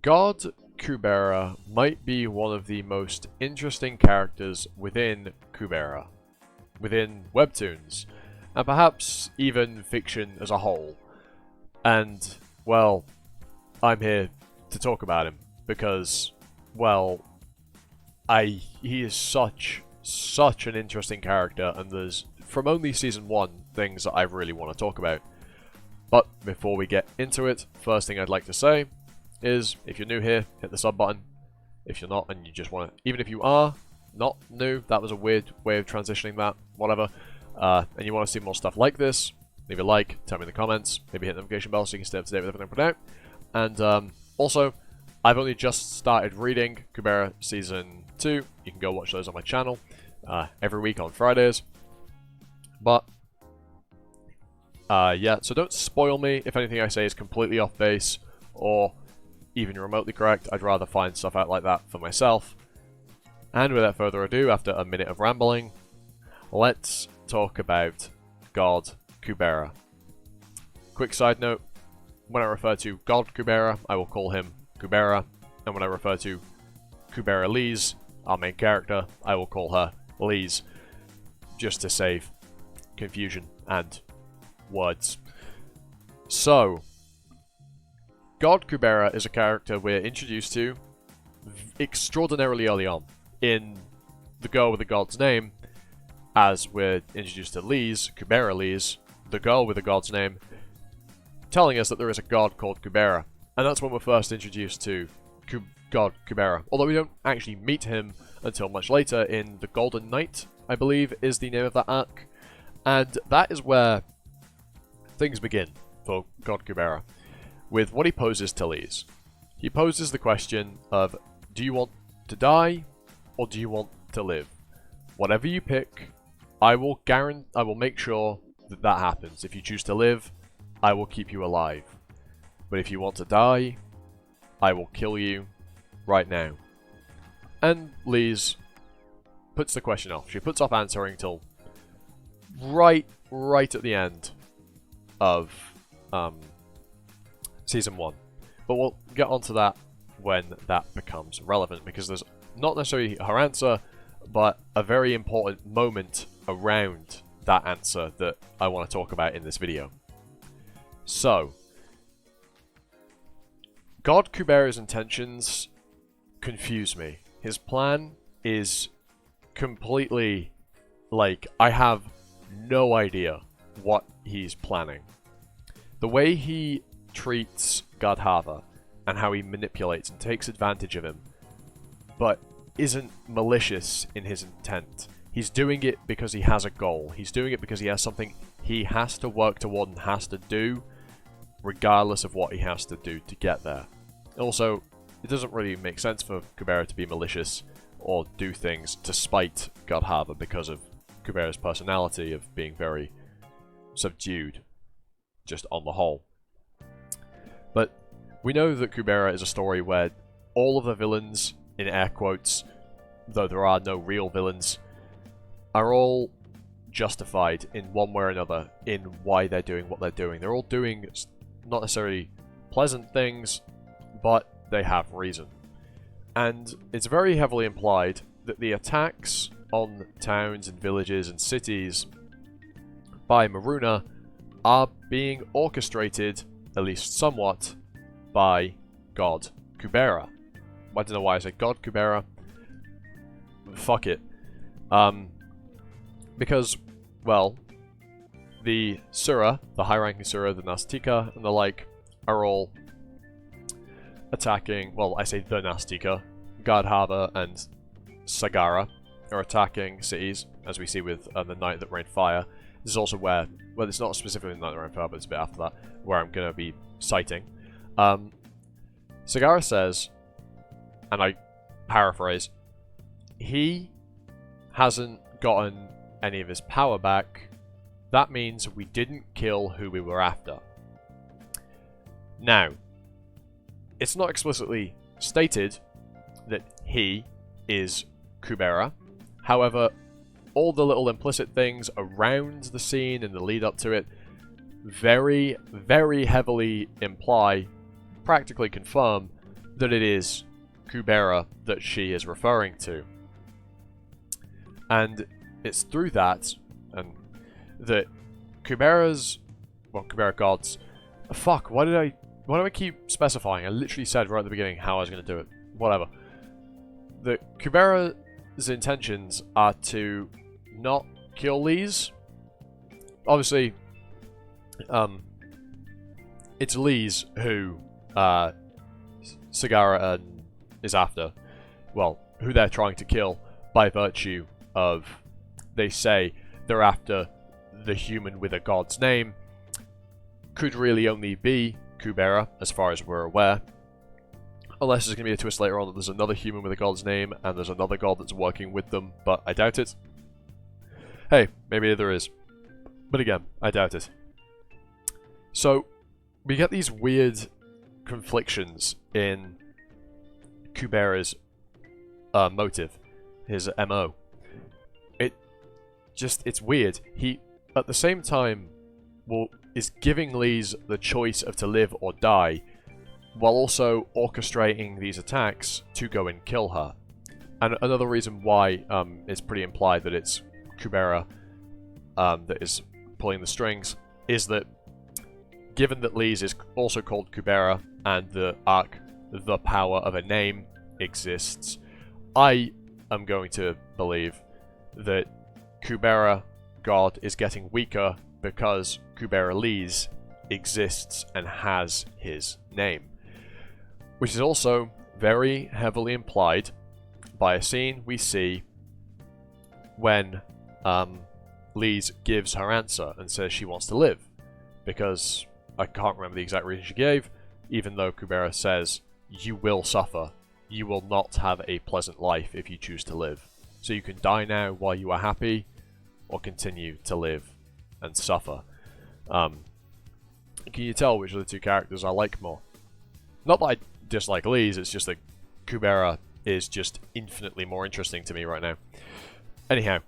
God Kubera might be one of the most interesting characters within Kubera, within webtoons, and perhaps even fiction as a whole. And, well, I'm here to talk about him because, well, he is such an interesting character, and there's, from only Season 1, things that I really want to talk about. But before we get into it, first thing I'd like to say is, if you're new here, hit the sub button. If you're not, and you just want to, even if you are not new, that was a weird way of transitioning that, whatever, and you want to see more stuff like this, leave a like, tell me in the comments, maybe hit the notification bell so you can stay up to date with everything I put out. And also, I've only just started reading Kubera Season 2. You can go watch those on my channel every week on Fridays. But, yeah, so don't spoil me if anything I say is completely off base or even remotely correct. I'd rather find stuff out like that for myself. And without further ado, after a minute of rambling, let's talk about God Kubera. Quick side note, when I refer to God Kubera, I will call him Kubera, and when I refer to Kubera Lise, our main character, I will call her Lise, just to save confusion and words. So, God Kubera is a character we're introduced to extraordinarily early on in the girl with the god's name, as we're introduced to Lise, Kubera Lise, the girl with the god's name, telling us that there is a god called Kubera. And that's when we're first introduced to God Kubera. Although we don't actually meet him until much later in The Golden Knight, I believe is the name of that arc. And that is where things begin for God Kubera, with what he poses to Lise. He poses the question of, do you want to die, or do you want to live? Whatever you pick, I will make sure that that happens. If you choose to live, I will keep you alive. But if you want to die, I will kill you right now. And Lise puts the question off. She puts off answering till right at the end of Season 1. But we'll get onto that when that becomes relevant, because there's not necessarily her answer, but a very important moment around that answer that I want to talk about in this video. So, God Kubera's intentions confuse me. His plan is completely, like, I have no idea what he's planning. The way he treats Gadhava and how he manipulates and takes advantage of him, but isn't malicious in his intent. He's doing it because he has a goal. He's doing it because he has something he has to work toward and has to do, regardless of what he has to do to get there. Also, it doesn't really make sense for Kubera to be malicious or do things to spite Gadhava because of Kubera's personality of being very subdued, just on the whole. But we know that Kubera is a story where all of the villains, in air quotes, though there are no real villains, are all justified in one way or another in why they're doing what they're doing. They're all doing not necessarily pleasant things, but they have reason. And it's very heavily implied that the attacks on towns and villages and cities by Maruna are being orchestrated, at least somewhat, by God Kubera. I don't know why I said God Kubera. Fuck it. Because, well, the Sura, the high-ranking Sura, the Nastika, and the like, are all attacking, well, I say the Nastika, Gadhava and Sagara are attacking cities, as we see with the Night That Rained Fire. This is also where, well, it's not specifically the Night That Rained Fire, but it's a bit after that, where I'm going to be citing. Sagara says, and I paraphrase, he hasn't gotten any of his power back. That means we didn't kill who we were after. Now, it's not explicitly stated that he is Kubera. However, all the little implicit things around the scene and the lead up to it very, very heavily imply, practically confirm, that it is Kubera that she is referring to. And it's through that, and that Kubera's, well, Kubera gods, fuck, why do I keep specifying? I literally said right at the beginning how I was going to do it. Whatever. That Kubera's intentions are to not kill Lise. Obviously, it's Lise who Sagara is after. Well, who they're trying to kill by virtue of, they say they're after the human with a god's name. Could really only be Kubera, as far as we're aware. Unless there's going to be a twist later on that there's another human with a god's name and there's another god that's working with them, but I doubt it. Hey, maybe there is. But again, I doubt it. So, we get these weird conflictions in Kubera's motive, his MO. It's weird. He, at the same time, is giving Lise the choice of to live or die, while also orchestrating these attacks to go and kill her. And another reason why it's pretty implied that it's Kubera that is pulling the strings is that, given that Lise is also called Kubera and the arc, the power of a name, exists, I am going to believe that Kubera God is getting weaker because Kubera Lise exists and has his name. Which is also very heavily implied by a scene we see when Lise gives her answer and says she wants to live. Because I can't remember the exact reason she gave, even though Kubera says, you will suffer. You will not have a pleasant life if you choose to live. So you can die now while you are happy, or continue to live and suffer. Can you tell which of the two characters I like more? Not that I dislike Lise, it's just that Kubera is just infinitely more interesting to me right now. Anyhow,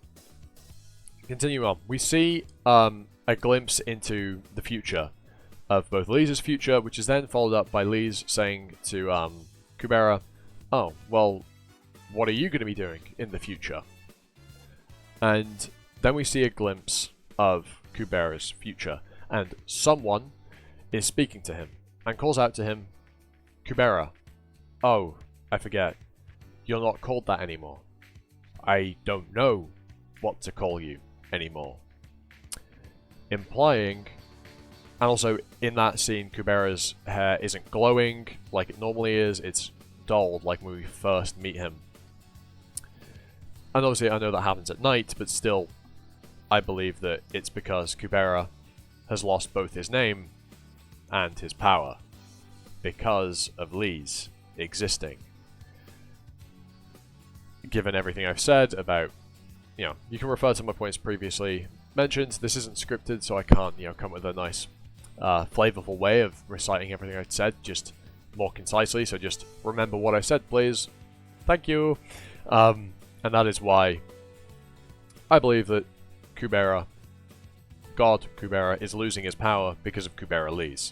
continue on. We see a glimpse into the future of both Lise's future, which is then followed up by Lise saying to Kubera, oh, well, what are you going to be doing in the future? And then we see a glimpse of Kubera's future, and someone is speaking to him, and calls out to him, Kubera, oh, I forget, you're not called that anymore. I don't know what to call you anymore. Implying, and also in that scene, Kubera's hair isn't glowing like it normally is, it's dulled like when we first meet him. And obviously I know that happens at night, but still, I believe that it's because Kubera has lost both his name and his power because of Lise existing. Given everything I've said about, you can refer to my points previously mentioned. This isn't scripted, so I can't, come with a nice, flavorful way of reciting everything I've said, just more concisely. So just remember what I said, please. Thank you. And that is why I believe that Kubera, God Kubera, is losing his power because of Kubera Lise.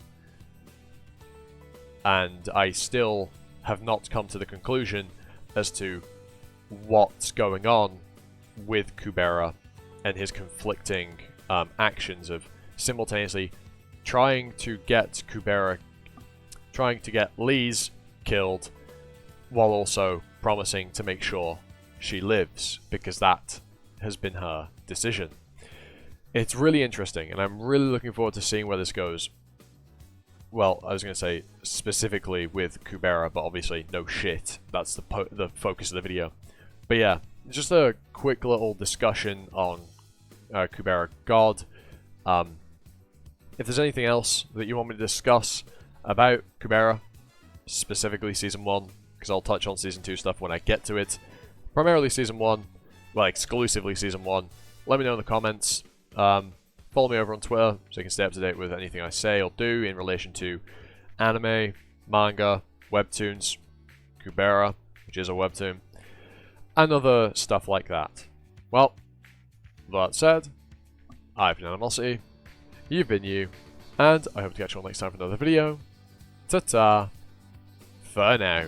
And I still have not come to the conclusion as to what's going on with Kubera and his conflicting actions of simultaneously trying to get Lise killed, while also promising to make sure she lives, because that has been her decision. It's really interesting, and I'm really looking forward to seeing where this goes. Well, I was going to say specifically with Kubera, but obviously no shit. That's the focus of the video. But yeah, just a quick little discussion on Kubera God. If there's anything else that you want me to discuss about Kubera, specifically Season 1, because I'll touch on Season 2 stuff when I get to it. Primarily Season 1, well, exclusively Season 1. Let me know in the comments. Follow me over on Twitter so you can stay up to date with anything I say or do in relation to anime, manga, webtoons, Kubera, which is a webtoon, and other stuff like that. Well, with that said, I've been Animosity, you've been you, and I hope to catch you all next time for another video. Ta-ta, for now.